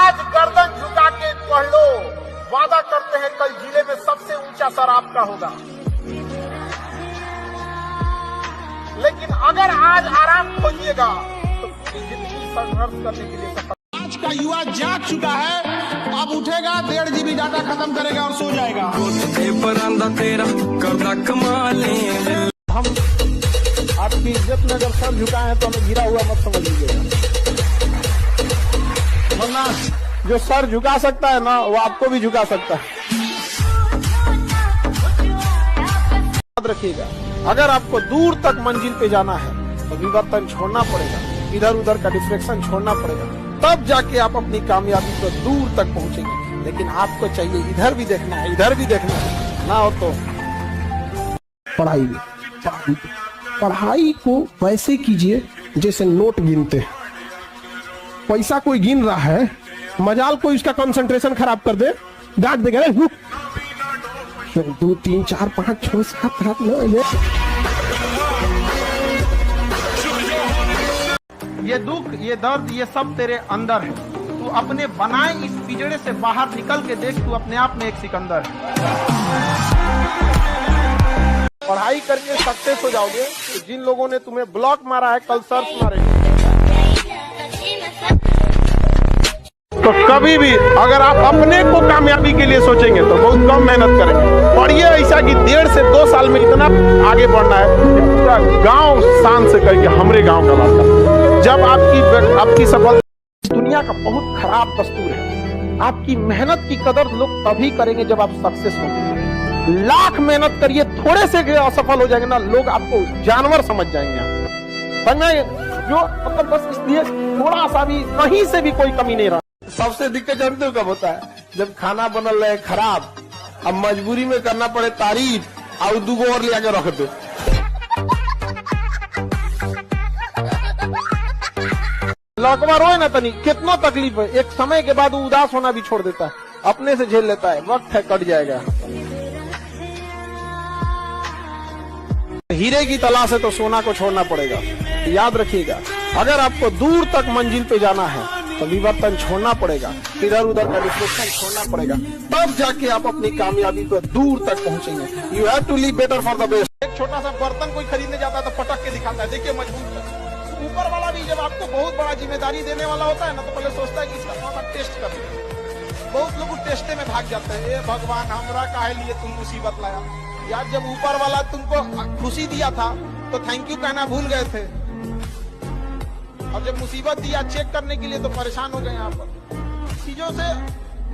आज गर्दन झुका के पढ़ लो, वादा करते हैं कल जिले में सबसे ऊंचा सर आपका होगा। लेकिन अगर आज आराम खोजिएगा तो पूरी जिंदगी संघर्ष करने के लिए आज का युवा जाग चुका है, अब उठेगा 1.5 GB डाटा खत्म करेगा और सो जाएगा। हम आपकी इज्जत में अगर सर झुकाए हैं तो हमें गिरा हुआ मत समझ लीजिएगा, वरना जो सर झुका सकता है ना वो आपको भी झुका सकता है। याद रखिएगा, अगर आपको दूर तक मंजिल पे जाना है तो विवर्तन छोड़ना पड़ेगा, इधर उधर का डिस्ट्रैक्शन छोड़ना पड़ेगा, तब जाके आप अपनी कामयाबी को दूर तक पहुंचेंगे। लेकिन आपको चाहिए इधर भी देखना है, इधर भी देखना है, ना हो तो पढ़ाई को वैसे कीजिए जैसे नोट गिनते हैं। पैसा कोई गिन रहा है, मजाल कोई उसका कंसंट्रेशन खराब कर दे, डांट देगा 2 3 4 5 6 7 8 9। ये दुख, ये दर्द, ये सब तेरे अंदर है। तू अपने बनाए इस पिंजड़े से बाहर निकल के देख, तू अपने आप में एक सिकंदर है। पढ़ाई करके सक्सेस हो जाओगे तो जिन लोगों ने तुम्हें ब्लॉक मारा है कल सर्च मारेंगे। तो कभी भी अगर आप अपने को कामयाबी के लिए सोचेंगे तो बहुत कम मेहनत करेंगे। पढ़िए ऐसा कि 1.5 से 2 साल में इतना आगे बढ़ना है कि पूरा गांव शान से कहेंगे हमरे गांव का लड़का। जब आपकी सफलता दुनिया का बहुत खराब दस्तूर है। आपकी मेहनत की कदर लोग तभी करेंगे जब आप सक्सेस होंगे। लाख मेहनत करिए, थोड़े से असफल हो जाएंगे ना, लोग आपको जानवर समझ जाएंगे। जो मतलब बस इसलिए थोड़ा सा भी कहीं से भी कोई कमी नहीं रहा। सबसे दिक्कत जानते हो कब होता है? जब खाना बनल रहे खराब, अब मजबूरी में करना पड़े तारीफ और 2 और ले आके रख दे। लकवा रोए ना तनी, कितना तकलीफ है, एक समय के बाद वो उदास होना भी छोड़ देता है, अपने से झेल लेता है। वक्त है, कट जाएगा। हीरे की तलाश है तो सोना को छोड़ना पड़ेगा। याद रखिएगा, अगर आपको दूर तक मंजिल पे जाना है तो विवर्तन छोड़ना पड़ेगा, इधर उधर का डिस्ट्रैक्शन छोड़ना पड़ेगा, तब जाके आप अपनी कामयाबी को दूर तक पहुंचेंगे। You have to live better for the best. एक छोटा सा बर्तन कोई खरीदने जाता है तो पटक के दिखाता है, देखिए मजबूत है। ऊपर वाला भी जब आपको बहुत बड़ा जिम्मेदारी देने वाला होता है ना तो पहले सोचता है कि इसका थोड़ा टेस्ट कर ले। बहुत लोग टेस्टे में भाग जाते हैं, ए भगवान हमरा काहे लिए तुम मुसीबत लाया यार। जब ऊपर वाला तुमको खुशी दिया था तो थैंक यू कहना भूल गए थे, और जब मुसीबत दिया चेक करने के लिए तो परेशान हो गए। यहाँ पर चीजों से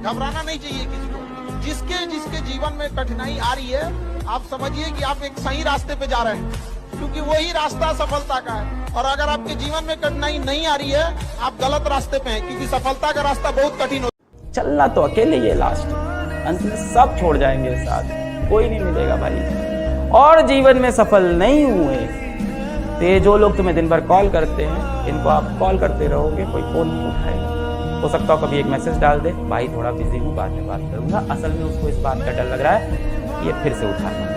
घबराना नहीं चाहिए किसी को। जिसके जिसके जीवन में कठिनाई आ रही है, आप समझिए कि आप एक सही रास्ते पे जा रहे हैं, क्योंकि वही रास्ता सफलता का है। और अगर आपके जीवन में कठिनाई नहीं आ रही है, आप गलत रास्ते पे हैं, क्योंकि सफलता का रास्ता बहुत कठिन होता है। चलना तो अकेले ही है, लास्ट अंत में सब छोड़ जाएंगे साथ, कोई नहीं मिलेगा भाई। और जीवन में सफल नहीं हुए तो ये जो लोग तुम्हें दिन भर कॉल करते हैं, इनको आप कॉल करते रहोगे, कोई फोन नहीं उठाएगा। हो सकता हो कभी एक मैसेज डाल दे, भाई थोड़ा बिजी हूँ, बाद में बात करूंगा। असल में उसको इस बात का डर लग रहा है ये फिर से उठाना।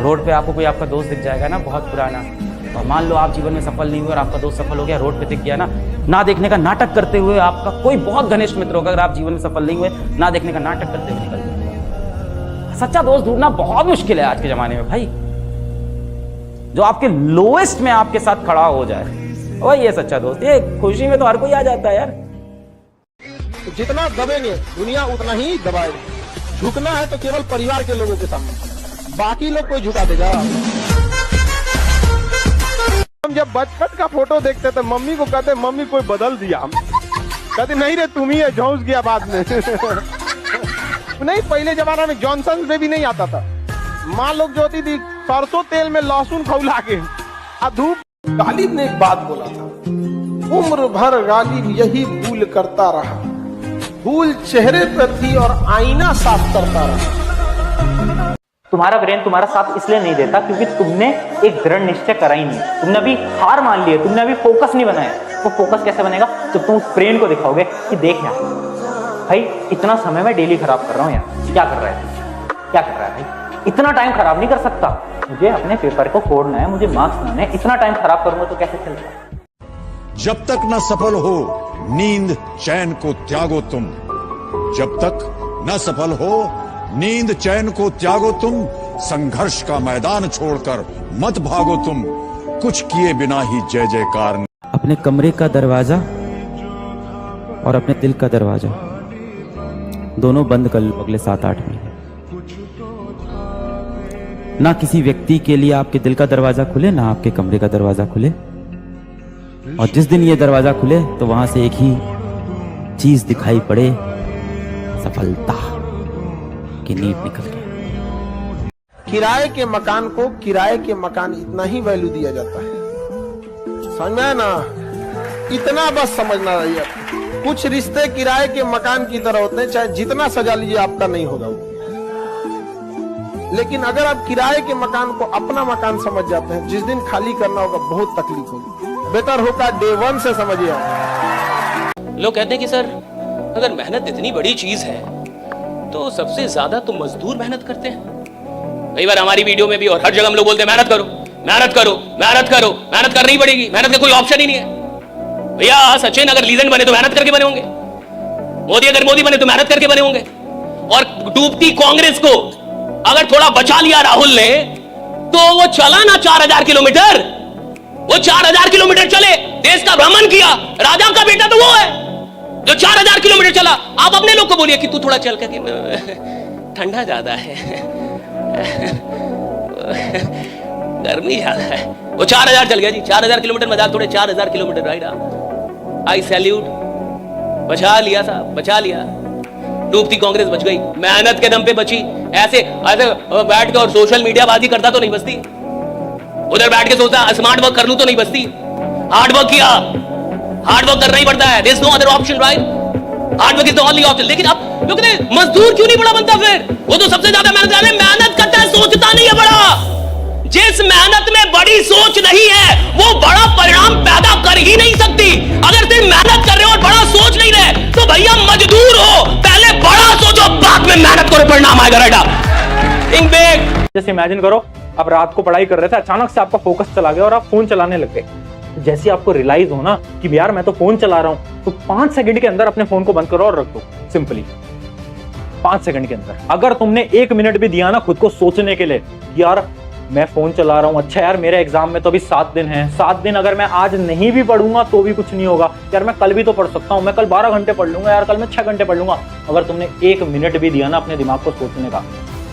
रोड पे आपको कोई आपका दोस्त दिख जाएगा ना, बहुत पुराना, और मान लो आप जीवन में सफल नहीं हुए और आपका दोस्त सफल हो गया, रोड पे दिख गया ना देखने का नाटक करते हुए आपका कोई बहुत घनिष्ठ मित्र होगा, अगर आप जीवन में सफल नहीं हुए, ना देखने का नाटक करते हुए निकल जाएगा। सच्चा दोस्त ढूंढना बहुत मुश्किल है आज के जमाने में भाई, जो आपके लोएस्ट में आपके साथ खड़ा हो जाए, वही ये सच्चा दोस्त। ये खुशी में तो हर कोई आ जाता है यार। तो जितना दबेंगे दुनिया उतना ही दबाएगी। झुकना है तो केवल परिवार के लोगों के सामने, बाकी लोग कोई झुका देगा। हम जब बचपन का फोटो देखते थे, मम्मी को कहते मम्मी कोई बदल दिया, कहते नहीं रे तुम ही है, झौंस गया बाद में। नहीं, पहले जमाना में जॉनसन में भी नहीं आता था। माँ लोग जो होती थी सरसों तेल में लहसुन खौला के धूप। गालिब ने एक बात बोला था, उम्र भर गालिब यही भूल करता रहा, भूल चेहरे पर थी और आईना साफ करता रहा। तुम्हारा ब्रेन तुम्हारा साथ इसलिए नहीं देता क्योंकि तुमने एक दृढ़ निश्चय करा ही नहीं, तुमने अभी हार मान ली है, तुमने अभी फोकस नहीं बनाया। वो फोकस कैसे बनेगा? जब तुम उस ब्रेन को दिखाओगे कि देख यार भाई, इतना समय मैं डेली खराब कर रहा हूँ यार, क्या कर रहा है, क्या कर रहा है भाई, इतना टाइम खराब नहीं कर सकता, मुझे अपने पेपर को फोड़ना है, मुझे मार्क्स लाने हैं, इतना टाइम खराब करूंगा तो कैसे चलेगा? जब तक न सफल हो नींद चैन को त्यागो तुम, जब तक न सफल हो नींद चैन को त्यागो तुम, संघर्ष का मैदान छोड़कर मत भागो तुम, कुछ किए बिना ही जय जयकार। अपने कमरे का दरवाजा और अपने दिल का दरवाजा दोनों बंद कर लो अगले 7-8 महीने। ना किसी व्यक्ति के लिए आपके दिल का दरवाजा खुले, ना आपके कमरे का दरवाजा खुले। और जिस दिन ये दरवाजा खुले तो वहां से एक ही चीज दिखाई पड़े, सफलता की नींव निकल के। किराए के मकान को किराए के मकान इतना ही वैल्यू दिया जाता है, समझ में आया ना? इतना बस समझना रहिए। कुछ रिश्ते किराए के मकान की तरह होते हैं, चाहे जितना सजा लीजिए आपका नहीं होगा वो। लेकिन अगर आप किराए के मकान को अपना मकान समझ जाते हैं, जिस दिन खाली करना होगा बहुत तकलीफ होगी। बेटर होगा डे 1 से समझिए। लोग कहते हैं कि सर अगर मेहनत इतनी बड़ी चीज है तो सबसे ज्यादा तो मजदूर मेहनत करते हैं। कई बार हमारी वीडियो में भी और हर जगह हम लोग बोलते हैं मेहनत करो मेहनत करो मेहनत करो, मेहनत करनी पड़ेगी, मेहनत का कोई ऑप्शन ही नहीं है। भैया सचिन अगर लीजेंड बने तो मेहनत करके बने होंगे, मोदी अगर मोदी बने तो मेहनत करके बने होंगे। और डूबती कांग्रेस को अगर थोड़ा बचा लिया राहुल ने तो वो चला ना 4000 किलोमीटर, वो 4000 किलोमीटर चले, देश का भ्रमण किया। राजा का बेटा तो वो है जो 4000 किलोमीटर चला। आप अपने लोग को बोलिए कि तू थोड़ा चल करके, ठंडा ज्यादा है, गर्मी ज्यादा है। वो 4000 चल गया जी, 4000 किलोमीटर मजाक थोड़े, 4000 किलोमीटर राइट। आई सैल्यूट, बचा लिया साहब, बचा लिया। डूबती कांग्रेस बच गई, मेहनत के दम पे बची। ऐसे ऐसे बैठ के और सोशल मीडिया बाजी करता तो नहीं बचती, उधर बैठ के सोचता स्मार्ट वर्क कर लूं तो नहीं बचती। हार्ड वर्क किया, हार्ड वर्क करना ही पड़ता है, there is no other option right. Hard work is the only option. लेकिन अब लोग कहते हैं मजदूर क्यों नहीं बड़ा बनता, फिर वो तो सबसे ज्यादा मेहनत करता है, सोचता नहीं है बड़ा। जिस मेहनत में बड़ी सोच नहीं है वो बड़ा परिणाम पैदा कर ही नहीं सकती। अगर सिर्फ मेहनत कर रहे हो और बड़ा सोच नहीं रहे तो भैया मजदूर हो, पहले बड़ा सोचो बाद में मेहनत करो, परिणाम आएगा। Right, think big. जैसे इमेजिन करो आप रात को पढ़ाई कर रहे थे, अचानक से आपका फोकस चला गया और आप फोन चलाने लग गए। जैसे आपको रियलाइज हो ना कि यार मैं तो फोन चला रहा हूं, तो 5 सेकंड के अंदर अपने फोन को बंद करो और रख दो, सिंपली 5 सेकंड के अंदर। अगर तुमने 1 मिनट भी दिया ना खुद को सोचने के लिए, यार मैं फोन चला रहा हूं, अच्छा यार मेरे एग्जाम में तो अभी 7 दिन हैं, 7 दिन अगर मैं आज नहीं भी पढ़ूंगा तो भी कुछ नहीं होगा, यार मैं कल भी तो पढ़ सकता हूं, मैं कल 12 घंटे पढ़ लूंगा, यार कल मैं 6 घंटे पढ़ लूंगा। अगर तुमने 1 मिनट भी दिया ना अपने दिमाग को सोचने का,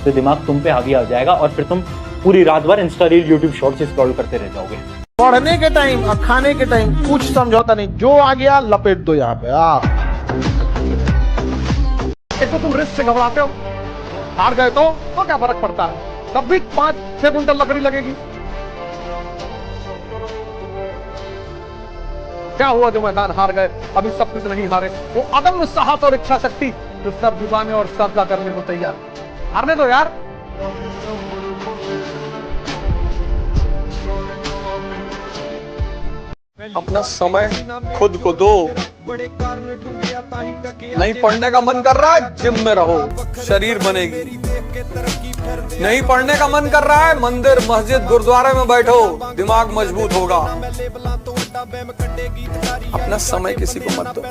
तो दिमाग तुम पे हावी आ जाएगा और फिर तुम पूरी रात भर Insta reel, YouTube shorts scroll करते रह जाओगे। पढ़ने के टाइम और खाने के टाइम कुछ समझौता नहीं, जो आ गया लपेट दो यहाँ पे। एक तो तुम रिस्क से घबराते हो, हार गए तो क्या फर्क पड़ता है, तब भी 5-6 कुंटल लकड़ी लगेगी। क्या हुआ जो मैदान हार गए, अभी सब कुछ नहीं हारे। वो अदम्य साहस और इच्छा शक्ति जो सब जुबाने और सब्जा करने को तैयार, हारने दो यार। अपना समय खुद को दो। नहीं पढ़ने का मन कर रहा है, जिम में रहो, शरीर बनेगी। नहीं पढ़ने का मन कर रहा है, मंदिर, मस्जिद, गुरुद्वारे में बैठो, दिमाग मजबूत होगा। अपना समय किसी को मत दो।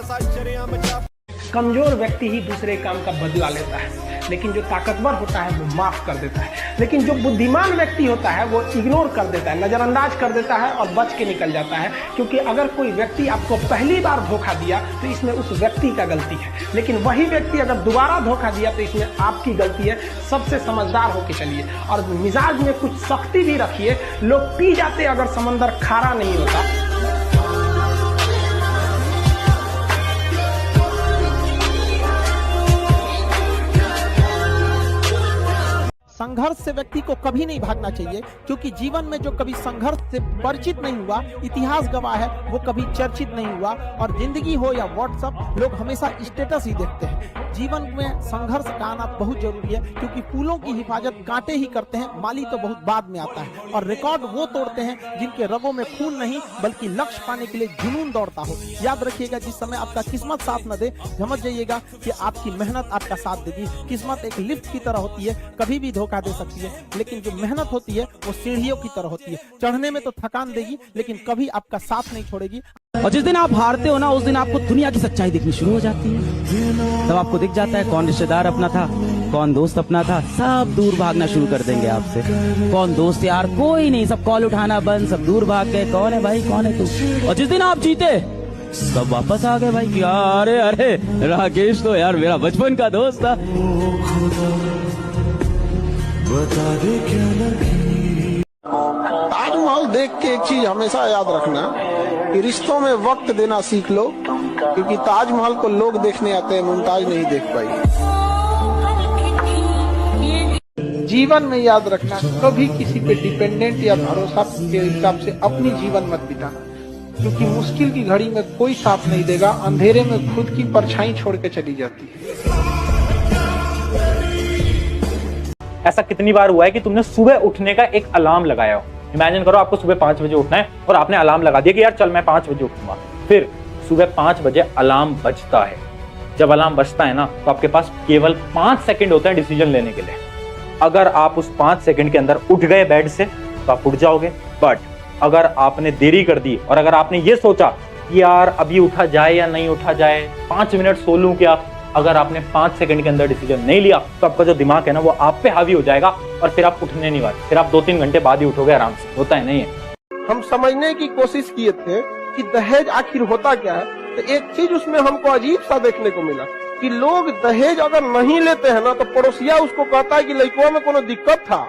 कमजोर व्यक्ति ही दूसरे काम का बदला लेता है, लेकिन जो ताकतवर होता है वो माफ कर देता है। लेकिन जो बुद्धिमान व्यक्ति होता है वो इग्नोर कर देता है, नजरअंदाज कर देता है और बच के निकल जाता है। क्योंकि अगर कोई व्यक्ति आपको पहली बार धोखा दिया तो इसमें उस व्यक्ति का गलती है, लेकिन वही व्यक्ति अगर दोबारा धोखा दिया तो इसमें आपकी गलती है। सबसे समझदार होकर चलिए और मिजाज में कुछ सख्ती भी रखिए। लोग पी जाते अगर समंदर खारा नहीं होता। संघर्ष से व्यक्ति को कभी नहीं भागना चाहिए, क्योंकि जीवन में जो कभी संघर्ष से परिचित नहीं हुआ, इतिहास गवाह है, वो कभी चर्चित नहीं हुआ। और जिंदगी हो या व्हाट्सएप, लोग हमेशा स्टेटस ही देखते हैं। जीवन में संघर्ष का आना बहुत जरूरी है, क्योंकि फूलों की हिफाजत कांटे ही करते हैं, माली तो बहुत बाद में आता है। और रिकॉर्ड वो तोड़ते हैं जिनके रगों में खून नहीं बल्कि लक्ष्य पाने के लिए जुनून दौड़ता हो। याद रखिएगा, जिस समय आपका किस्मत साथ न दे, समझ जाइएगा कि आपकी मेहनत आपका साथ देगी। किस्मत एक लिफ्ट की तरह होती है, कभी भी धोखा दे सकती है, लेकिन जो मेहनत होती है वो सीढ़ियों की तरह होती है। चढ़ने में तो थकान देगी लेकिन कभी आपका साथ नहीं छोड़ेगी। और जिस दिन आप हारते हो ना, उस दिन आपको दुनिया की सच्चाई दिखनी शुरू हो जाती है। तब आपको दिख जाता है कौन रिश्तेदार अपना था, कौन दोस्त अपना था। सब दूर भागना शुरू कर देंगे आपसे। कौन दोस्त यार, कोई नहीं, सब कॉल उठाना बंद, सब दूर भाग गए। कौन है भाई, कौन है तू? और जिस दिन आप जीते, सब वापस आ गए भाई। क्या अरे अरे राकेश तो यार मेरा बचपन का दोस्त था। ताजमहल देख के एक चीज हमेशा याद रखना कि रिश्तों में वक्त देना सीख लो, क्योंकि ताजमहल को लोग देखने आते हैं, मुमताज नहीं देख पाई। जीवन में याद रखना, कभी किसी पे डिपेंडेंट या भरोसा के हिसाब से अपनी जीवन मत बिताना, क्योंकि मुश्किल की घड़ी में कोई साथ नहीं देगा, अंधेरे में खुद की परछाई छोड़ के चली जाती है। ऐसा कितनी बार हुआ है कि तुमने सुबह उठने का एक अलार्म लगाया हो? इमेजिन करो आपको सुबह 5 बजे उठना है और आपने अलार्म लगा दिया कि यार चल मैं 5 बजे उठूंगा। फिर सुबह 5 बजे अलार्म बजता है। जब अलार्म बजता है ना, तो आपके पास केवल 5 सेकंड होते हैं डिसीजन लेने के लिए। अगर आप उस 5 सेकंड के अंदर उठ गए बेड से तो आप उठ जाओगे, बट अगर आपने देरी कर दी और अगर आपने ये सोचा कि यार अभी उठा जाए या नहीं उठा जाए, 5 मिनट सो लूं क्या, अगर आपने 5 सेकंड के अंदर डिसीजन नहीं लिया तो आपका जो दिमाग है ना, वो आप पे हावी हो जाएगा और फिर आप उठने नहीं वाले। फिर आप 2-3 घंटे बाद ही उठोगे आराम से। होता है नहीं है। हम समझने की कोशिश किए थे कि दहेज आखिर होता क्या है, तो एक चीज उसमें हमको अजीब सा देखने को मिला कि लोग दहेज अगर नहीं लेते हैं ना, तो पड़ोसिया उसको कहता है कि लड़कों में कोनो दिक्कत था।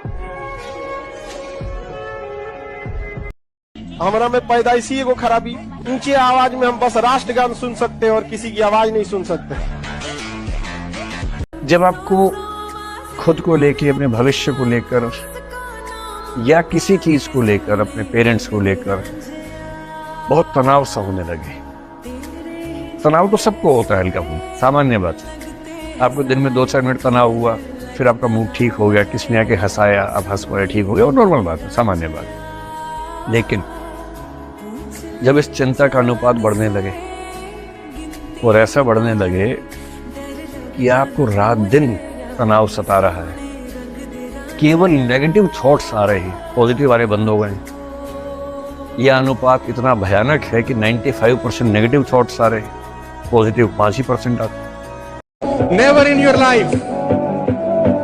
हमारा में पैदाइशी एगो खराबी, ऊंचे आवाज में हम बस राष्ट्रगान सुन सकते हैं और किसी की आवाज नहीं सुन सकते। जब आपको खुद को लेकर, अपने भविष्य को लेकर या किसी चीज को लेकर, अपने पेरेंट्स को लेकर बहुत तनाव सा होने लगे। तनाव तो सबको होता है, हल्का फुल्का सामान्य बात। आपको दिन में 2-4 मिनट तनाव हुआ, फिर आपका मूड ठीक हो गया, किसी ने आके हंसाया, आप हंस पड़े, ठीक हो गया, और नॉर्मल बात है, सामान्य बात। लेकिन जब इस चिंता का अनुपात बढ़ने लगे और ऐसा बढ़ने लगे कि आपको रात दिन तनाव सता रहा है, केवल नेगेटिव थॉट्स आ रहे हैं, पॉजिटिव वाले बंद हो गए। यह अनुपात इतना भयानक है कि 95% नेगेटिव थॉट्स आ रहे हैं, पॉजिटिव 5% आते। Never in your life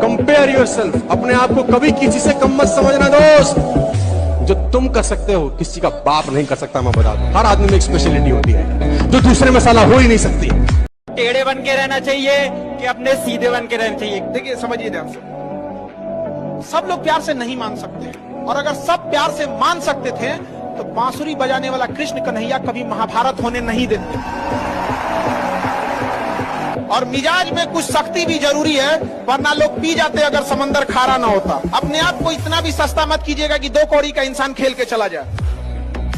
compare yourself. अपने आप को कभी किसी से कम मत समझना दोस्त। जो तुम कर सकते हो किसी का बाप नहीं कर सकता। मैं बता दूं, हर आदमी में एक स्पेशलिटी होती है जो दूसरे में साला हो ही नहीं सकती। टेढ़े बन के रहना चाहिए कि अपने सीधे बन के रहना चाहिए? देखिए, समझिए ध्यान से, सब लोग प्यार से नहीं मान सकते, और अगर सब प्यार से मान सकते थे तो बांसुरी बजाने वाला कृष्ण कन्हैया कभी महाभारत होने नहीं देते। और मिजाज में कुछ सख्ती भी जरूरी है, वरना लोग पी जाते अगर समंदर खारा ना होता। अपने आप को इतना भी सस्ता मत कीजिएगा कि 2 कौड़ी का इंसान खेल के चला जाए,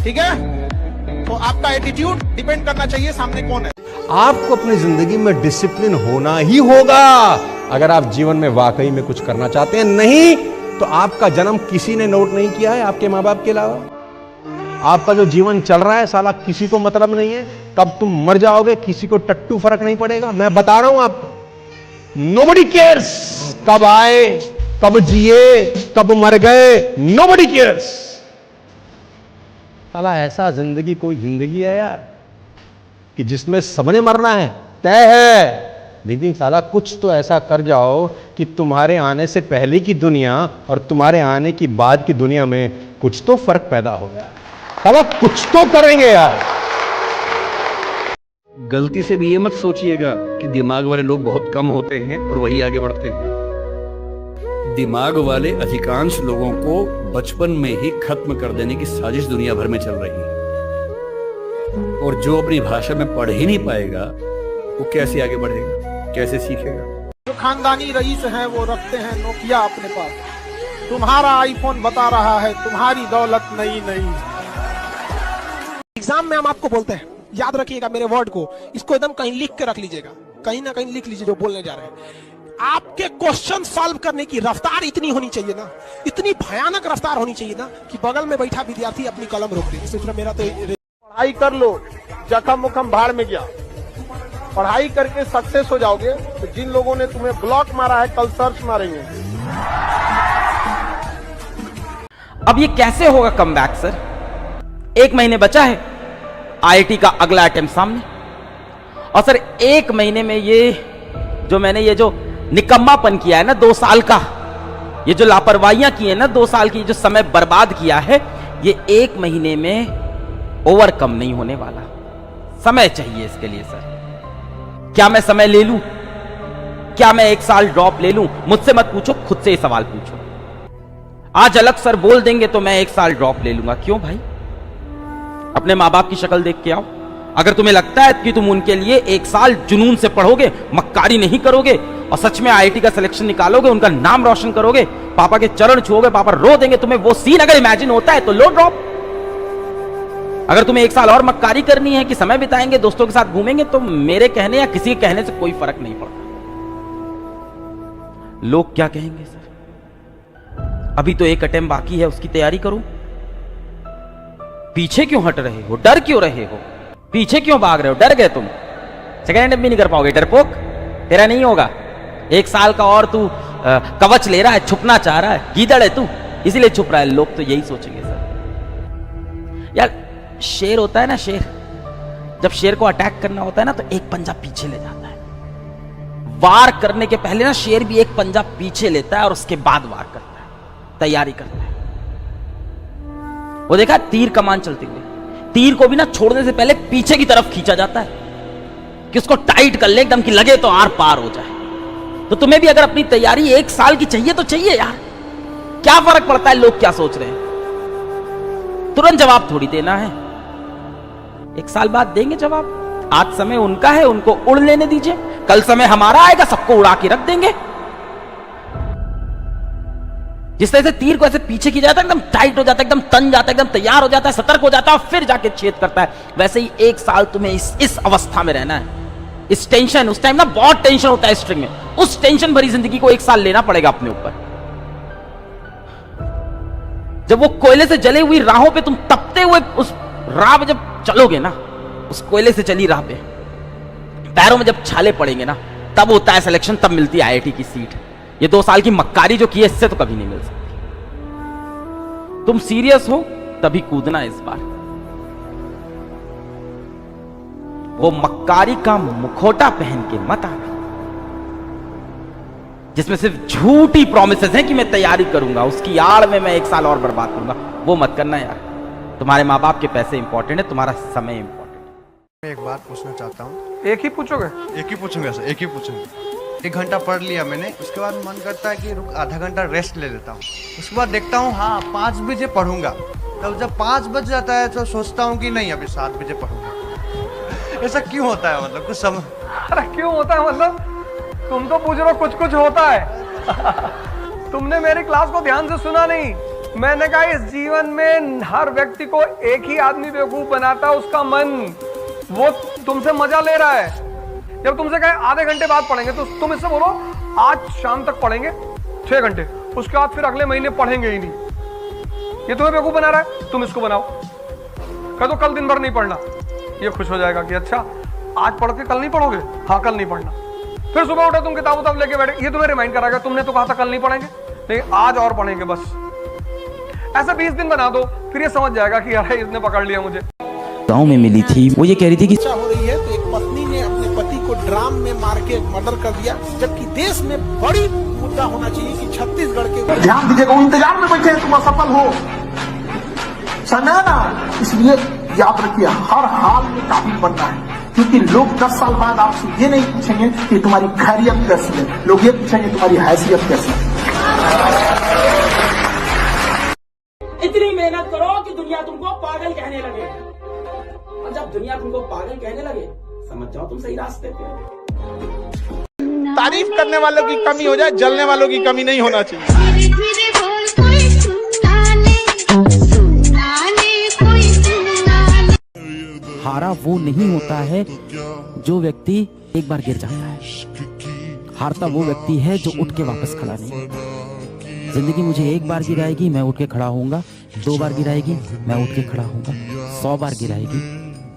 ठीक है? तो आपका एटीट्यूड डिपेंड करना चाहिए सामने कौन है। आपको अपनी जिंदगी में डिसिप्लिन होना ही होगा अगर आप जीवन में वाकई में कुछ करना चाहते हैं। नहीं तो आपका जन्म किसी ने नोट नहीं किया है आपके माँ बाप के अलावा। आपका जो जीवन चल रहा है साला किसी को मतलब नहीं है। कब तुम मर जाओगे किसी को टट्टू फर्क नहीं पड़ेगा। मैं बता रहा हूं आपको, नोबडी केयर्स कब आए, कब जिए, कब मर गए, नोबडी केयर्स। साला ऐसा जिंदगी कोई जिंदगी है यार कि जिसमें सबने मरना है, तय है। लेकिन साला कुछ तो ऐसा कर जाओ कि तुम्हारे आने से पहले की दुनिया और तुम्हारे आने की बाद की दुनिया में कुछ तो फर्क पैदा हो गया। साला कुछ तो करेंगे यार। गलती से भी ये मत सोचिएगा कि दिमाग वाले लोग बहुत कम होते हैं और वही आगे बढ़ते हैं। दिमाग वाले अधिकांश लोगों को बचपन में ही खत्म कर देने की साजिश दुनिया भर में चल रही है। और जो अपनी भाषा में पढ़ ही नहीं पाएगा वो कैसे आगे बढ़ेगा, कैसे सीखेगा? जो खानदानी रईस हैं वो रखते हैं नोकिया अपने पास। तुम्हारा आईफोन बता रहा है तुम्हारी दौलत नई नई। एग्जाम में हम आपको बोलते हैं, याद रखिएगा मेरे वर्ड को, इसको एकदम कहीं लिख के रख लीजिएगा, कहीं ना कहीं लिख लीजिए जो बोलने जा रहे हैं। आपके क्वेश्चन सॉल्व करने की रफ्तार इतनी होनी चाहिए ना, इतनी भयानक रफ्तार होनी चाहिए ना कि बगल में बैठा विद्यार्थी अपनी कलम रोक दे। इसलिए मेरा तो पढ़ाई कर लो, जखम मुखम भाड़ में गया। पढ़ाई करके सक्सेस हो जाओगे तो जिन लोगों ने तुम्हें ब्लॉक मारा है कल सर्च मारेंगे। अब ये कैसे होगा कमबैक सर? 1 महीने बचा है, आईआईटी का अगला अटेम्प्ट सामने। और सर 1 महीने में ये जो मैंने ये जो निकम्मापन किया है ना 2 साल का, ये जो लापरवाहियां की है ना 2 साल की, जो समय बर्बाद किया है, ये 1 महीने में ओवरकम नहीं होने वाला। समय चाहिए इसके लिए सर। क्या मैं समय ले लूं? क्या मैं 1 साल ड्रॉप ले लूं? मुझसे मत पूछो, खुद से ही सवाल पूछो। आज अलग सर बोल देंगे तो मैं 1 साल ड्रॉप ले लूंगा। क्यों भाई? अपने माँ बाप की शक्ल देख के आओ। अगर तुम्हें लगता है कि तुम उनके लिए 1 साल जुनून से पढ़ोगे, मक्कारी नहीं करोगे और सच में आईआईटी का सिलेक्शन निकालोगे, उनका नाम रोशन करोगे, पापा के चरण छुओगे, पापा रो देंगे, तुम्हें वो सीन अगर इमेजिन होता है तो लो ड्रॉप। अगर तुम्हें 1 साल और मक्कारी करनी है कि समय बिताएंगे, दोस्तों के साथ घूमेंगे, तो मेरे कहने या किसी के कहने से कोई फर्क नहीं पड़ता। लोग क्या कहेंगे सर? अभी तो 1 अटेम्प्ट बाकी है, उसकी तैयारी करो। पीछे क्यों हट रहे हो? डर क्यों रहे हो? पीछे क्यों भाग रहे हो? डर गए तुम? सेकेंड अटेम्प्ट भी नहीं कर पाओगे? डरपोक, तेरा नहीं होगा। 1 साल का और तू कवच ले रहा है, छुपना चाह रहा है, गीदड़ है तू, इसीलिए छुप रहा है। लोग तो यही सोचेंगे सर। यार शेर होता है ना, शेर जब शेर को अटैक करना होता है ना, तो 1 पंजा पीछे ले जाता है। वार करने के पहले ना शेर भी 1 पंजा पीछे लेता है और उसके बाद वार करता है, तैयारी करता है। वो देखा तीर कमान चलते हुए, तीर को भी ना छोड़ने से पहले पीछे की तरफ खींचा जाता है कि उसको टाइट कर ले एकदम, कि लगे तो आर पार हो जाए। तो तुम्हें भी अगर अपनी तैयारी 1 साल की चाहिए तो चाहिए यार। क्या फर्क पड़ता है लोग क्या सोच रहे हैं? तुरंत जवाब थोड़ी देना है, 1 साल बाद देंगे जवाब। आज समय उनका है, उनको उड़ लेने दीजिए। कल समय हमारा आएगा, सबको उड़ा के रख देंगे। जिस तरह से तीर को ऐसे पीछे की जाता है, एकदम टाइट हो जाता है, एकदम तन जाता है, एकदम तैयार हो जाता है, सतर्क हो जाता है, फिर जाके छेद करता है। वैसे ही 1 साल तुम्हें इस अवस्था में रहना है। इस टेंशन, उस टाइम ना बहुत टेंशन होता है स्ट्रिंग में, उस टेंशन भरी जिंदगी को 1 साल लेना पड़ेगा अपने ऊपर। जब वो कोयले से जले हुई राहों पे तुम तपते हुए उस राह पे जब चलोगे ना, उस कोयले से चली राह पे पैरों में जब छाले पड़ेंगे ना, तब होता है सिलेक्शन, तब मिलती है आईआईटी की सीट। ये 2 साल की मक्कारी जो की है, इससे तो कभी नहीं मिल सकती। तुम सीरियस हो तभी कूदना इस बार। वो मक्कारी का मुखौटा पहन के मत आना, जिसमें सिर्फ झूठी प्रॉमिसेस हैं कि मैं तैयारी करूंगा, उसकी आड़ में मैं 1 साल और बर्बाद करूंगा। वो मत करना यार। तुम्हारे माँ बाप के पैसे इंपॉर्टेंट है, तुम्हारा समय इंपॉर्टेंट है। मैं एक बात पूछना चाहता हूँ। एक ही पूछोगे? एक ही पूछूंगा सर, एक ही पूछूंगा। 1 घंटा पढ़ लिया मैंने, उसके बाद मन करता है कि रुक आधा घंटा रेस्ट ले लेता हूँ। उसके बाद देखता हूँ हाँ 5 बजे पढ़ूंगा। तब जब 5 बज जाता है तो सोचता हूँ कि नहीं अभी 7 बजे पढ़ूंगा। ऐसा क्यों होता है? मतलब कुछ समझ। अरे क्यों होता है मतलब? तुम तो पूछ रहे हो कुछ कुछ होता है। तुमने मेरी क्लास को ध्यान से सुना नहीं। मैंने कहा इस जीवन में हर व्यक्ति को एक ही आदमी बेवकूफ बनाता है, उसका मन। वो तुमसे मजा ले रहा है। जब तुमसे कहे आधे घंटे बाद पढ़ेंगे तो तुम इससे बोलो आज शाम तक पढ़ेंगे 6 घंटे, उसके बाद फिर अगले महीने पढ़ेंगे ही नहीं। ये तुम्हें बेवकूफ बना रहा है, तुम इसको बनाओ। कह दो कल दिन भर नहीं पढ़ना, ये खुश हो जाएगा कि अच्छा आज पढ़ के कल नहीं पढ़ोगे। हाँ कल नहीं पढ़ना। फिर सुबह उठे तुम किताब उताब लेके बैठे, ये तुम्हें रिमाइंड कराएगा तुमने तो कहा था कल नहीं पढ़ेंगे, नहीं आज और पढ़ेंगे बस। ऐसे 20 दिन बना दो, फिर ये समझ जाएगा कि यार इसने पकड़ लिया मुझे। गांव में मिली थी, वो ये कह रही थी कि हो रही है तो एक पत्नी ने अपने पति को ड्राम में मार के मर्डर कर दिया, जबकि देश में बड़ी मुद्दा होना चाहिए कि छत्तीसगढ़ के ध्यान दीजिएगा, इंतजार में बैठे हैं तुम असफल हो समय ना। इसलिए याद रखिए हर हाल में काबिल बनना है, क्योंकि लोग 10 साल बाद आपसे ये नहीं पूछेंगे कि तुम्हारी खैरियत कैसी है, लोग ये पूछेंगे तुम्हारी हैसियत कैसी है। इतनी मेहनत करो कि दुनिया तुमको पागल कहने लगे, और जब दुनिया तुमको पागल कहने लगे समझ जाओ तुम सही रास्ते पे हो। तारीफ करने वालों की कमी हो जाए, जलने वालों की कमी नहीं होना चाहिए। हारा वो नहीं होता है जो व्यक्ति एक बार गिर जाता है, हारता वो व्यक्ति है जो उठ के वापस खड़ा नहीं होता। जिंदगी मुझे 1 बार गिराएगी, मैं उठ के खड़ा होऊंगा, 2 बार गिराएगी, मैं उठ के खड़ा होऊंगा, 100 बार गिराएगी,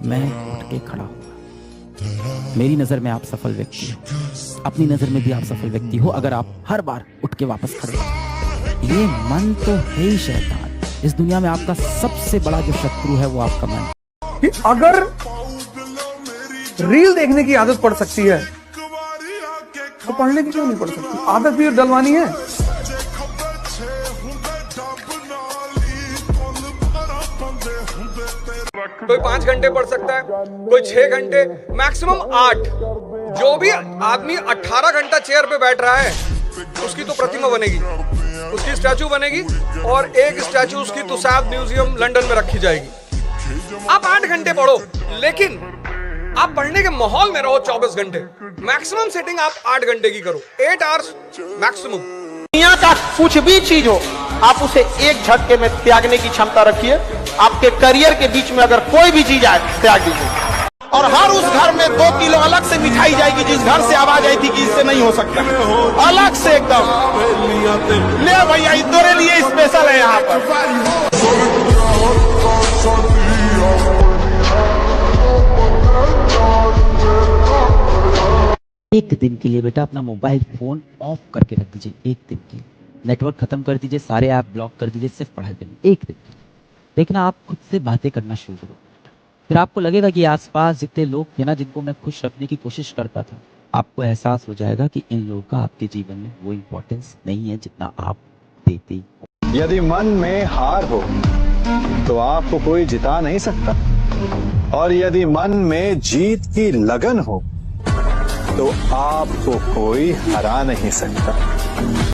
मैं उठ के खड़ा होऊंगा। मेरी नजर में आप सफल व्यक्ति हो, अपनी नजर में भी आप सफल व्यक्ति हो अगर आप हर बार उठ के वापस खड़े हो। ये मन तो है ही शैतान। इस दुनिया में आपका सबसे बड़ा जो शत्रु है वो आपका मन। कि अगर रील देखने की आदत पड़ सकती है तो पढ़ने की क्यों नहीं पड़ सकती? आदत भी डलवानी है। कोई 5 घंटे पढ़ सकता है, कोई 6 घंटे, मैक्सिमम 8। जो भी आदमी 18 घंटा चेयर पे बैठ रहा है उसकी तो प्रतिमा बनेगी, उसकी स्टैचू बनेगी और एक स्टैचू उसकी तुसाद म्यूजियम लंदन में रखी जाएगी। आप 8 घंटे पढ़ो, लेकिन आप पढ़ने के माहौल में रहो 24 घंटे। मैक्सिमम सेटिंग आप 8 घंटे की करो, 8 आवर्स मैक्सिमम। दुनिया का कुछ भी चीज हो, आप उसे एक झटके में त्यागने की क्षमता रखिए। आपके करियर के बीच में अगर कोई भी चीज आए, त्याग दीजिए। और हर उस घर में 2 किलो अलग से मिठाई जाएगी जिस घर से आवाज आई थी कि इससे नहीं हो सकता, अलग से एकदम। ले भैया, तेरे लिए स्पेशल है यहाँ पर। एक दिन के लिए बेटा अपना मोबाइल फोन ऑफ करके रख दीजिए, एक दिन के लिए नेटवर्क खत्म कर दीजिए, सारे ऐप ब्लॉक कर दीजिए, सिर्फ पढ़ाई करनी एक दिन। देखना आप खुद से बातें करना शुरू करो, फिर आपको लगेगा कि आसपास जितने लोग थे ना जिनको मैं खुश रखने की कोशिश करता था, आपको एहसास हो जाएगा कि इन लोगों का आपके जीवन में वो इम्पोर्टेंस नहीं है जितना आप देते ही। यदि मन में हार हो तो आपको कोई जिता नहीं सकता, और यदि मन में जीत की लगन हो तो आपको कोई हरा नहीं सकता।